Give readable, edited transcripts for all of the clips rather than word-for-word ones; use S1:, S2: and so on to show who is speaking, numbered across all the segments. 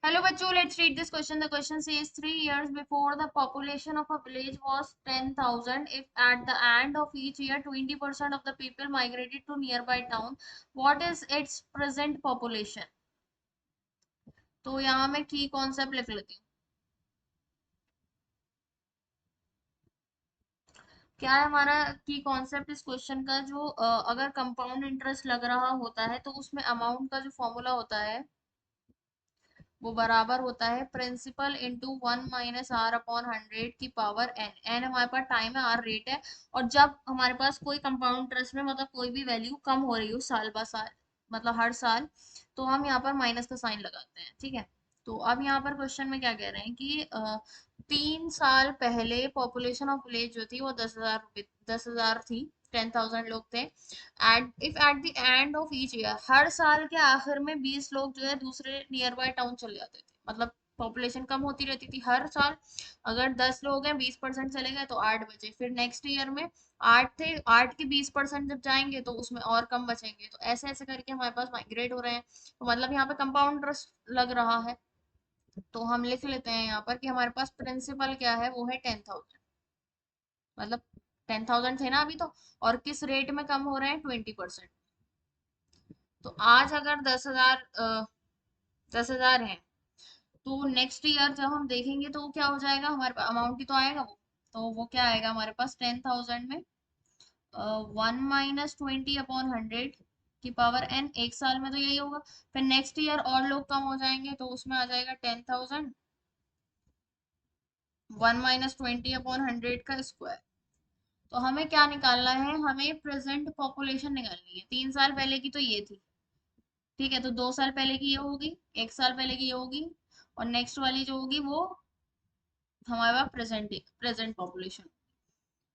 S1: Hello, Bachu. Let's read this question. The question says 3 years before the population of a village was 10,000. If at the end of each year 20% of the people migrated to nearby town, what is its present population? तो यहाँ मैं की concept लिख लेती हूँ। क्या है हमारा की कॉन्सेप्ट इस क्वेश्चन का जो अगर कंपाउंड इंटरेस्ट लग रहा होता है तो उसमें अमाउंट का जो फॉर्मूला होता है वो बराबर होता है प्रिंसिपल इंटू 1 - r/100 की पावर n। एन हमारे पास टाइम है, आर रेट है। और जब हमारे पास कोई कंपाउंड इंटरेस्ट में मतलब कोई भी वैल्यू कम हो रही हो साल ब साल, मतलब हर साल, तो हम यहाँ पर माइनस का साइन लगाते हैं। ठीक है। तो अब यहाँ पर क्वेश्चन में क्या कह रहे हैं कि 3 साल पहले पॉपुलेशन ऑफ विलेज जो थी वो 10,000 थी। 10,000 लोग थे। At if at the end of each year, हर साल के आखिर में 20 लोग जो है दूसरे नियर बाय टाउन चले जाते थे। मतलब पॉपुलेशन कम होती रहती थी हर साल। अगर 10 लोग हैं, 20% चले गए तो 8 बचे। फिर नेक्स्ट ईयर में 8 थे, 8 के 20% जब जाएंगे तो उसमें और कम बचेंगे। तो ऐसे ऐसे करके हमारे पास माइग्रेट हो रहे हैं। तो मतलब यहाँ पे कंपाउंड इंटरेस्ट लग रहा है। तो हम लिख लेते हैं यहाँ पर कि हमारे पास प्रिंसिपल क्या है, वो है 10,000। मतलब 10,000 थे ना अभी तो। और किस रेट में कम हो रहे हैं, 20%। तो आज अगर 10,000 है, तो नेक्स्ट ईयर जब हम देखेंगे तो वो क्या हो जाएगा, हमारे पास अमाउंट ही तो आएगा वो। तो वो क्या आएगा हमारे पास 10,000 में 1 - 20/100 की पावर n। एक साल में तो यही होगा। फिर नेक्स्ट ईयर और लोग कम हो जाएंगे तो उसमें आ जाएगा 10,000 1 - 20/100 का स्क्वायर। तो हमें क्या निकालना है, हमें प्रेजेंट पॉपुलेशन निकालनी है। 3 साल पहले की तो ये थी। ठीक है। तो 2 साल पहले की ये होगी, एक साल पहले की ये होगी, और नेक्स्ट वाली जो होगी वो हमारे पास प्रेजेंट पॉपुलेशन।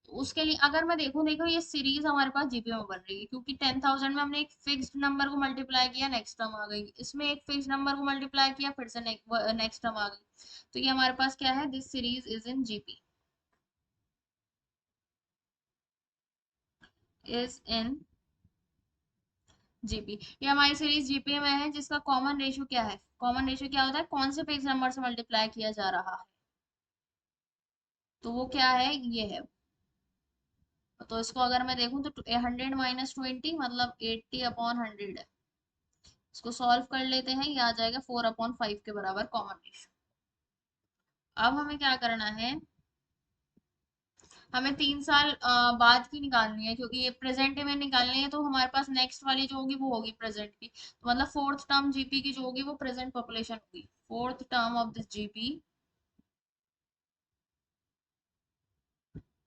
S1: तो उसके लिए अगर मैं देखूं, देखो ये सीरीज हमारे पास जीपी में बन रही है क्योंकि 10,000 में हमने एक फिक्स्ड नंबर को मल्टीप्लाई किया, नेक्स्ट टर्म आ गई। इसमें एक फिक्स्ड नंबर को मल्टीप्लाई किया, फिर से नेक्स्ट टर्म आ गई। तो ये हमारे पास क्या है, this series is in GP, is in GP. ये हमारी सीरीज जीपी में है जिसका कॉमन रेशियो क्या है, कॉमन रेशियो क्या होता है, कौन से फिक्स नंबर से मल्टीप्लाई किया जा रहा है। तो वो क्या है, ये है। तो इसको अगर मैं देखूं तो 100 - 20 मतलब 80/100 है। इसको सॉल्व कर लेते हैं, ये आ जाएगा 4/5 के बराबर कॉमन रेशियो। अब हमें क्या करना है, हमें 3 साल बाद की निकालनी है क्योंकि ये प्रेजेंट में निकालनी है। तो हमारे पास नेक्स्ट वाली जो होगी वो होगी प्रेजेंट की। तो मतलब फोर्थ टर्म जीपी की जो होगी वो प्रेजेंट पॉपुलेशन होगी। Fourth term of this GP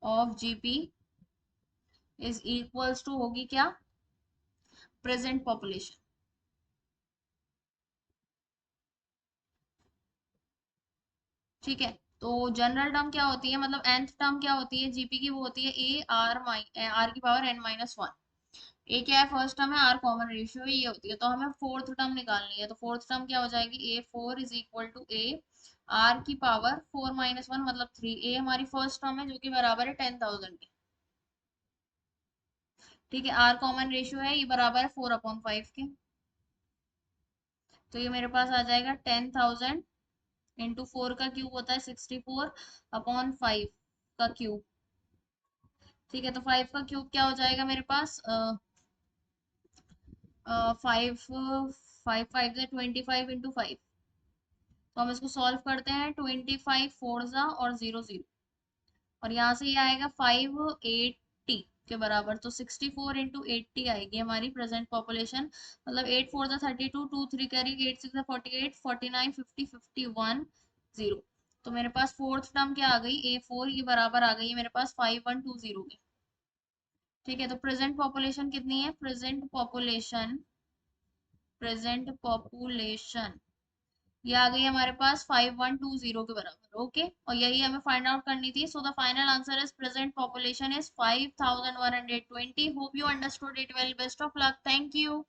S1: of GP is equals to होगी क्या, प्रेजेंट पॉपुलेशन। ठीक है। तो जनरल टर्म क्या होती है, मतलब nth टर्म क्या होती है जीपी की, वो होती है ए आर की पावर n-1। ए क्या है, फर्स्ट टर्म है, आर कॉमन रेशियो ये होती है। तो हमें फोर्थ टर्म निकालनी है। तो फोर्थ टर्म क्या हो जाएगी, A4 is equal to a r की पावर 4 - 1 मतलब 3। ए हमारी फर्स्ट टर्म है जो कि बराबर है 10,000 के। ठीक है। आर कॉमन रेशियो है, ये बराबर है 4/5 के। तो ये मेरे पास आ जाएगा 10,000 इंटू 4 का क्यूब होता है 64/5 का क्यूब। ठीक है। तो 5 का क्यूब क्या हो जाएगा मेरे पास, 5 5 5 25 तो हम इसको सॉल्व करते हैं। 25 4 जा और 0 0, और यहाँ से ये आएगा 580 के बराबर। तो 64 × 80 आएगी हमारी प्रेजेंट पॉपुलेशन। मतलब 8 4 जा 32, 2 3 कैरी, 8 6 जा 48, 49 50 51 0। तो मेरे पास फोर्थ टर्म क्या आ गई, A4 ये बराबर आ गई है मेरे पास 5120 के। ठीक है। तो प्रेजेंट पॉपुलेशन कितनी है, प्रेजेंट पॉपुलेशन ये आ गई हमारे पास 5120 के बराबर। ओके। और यही हमें फाइंड आउट करनी थी। So the final answer is present population is 5120। Hope you understood it well. Best of luck. Thank you.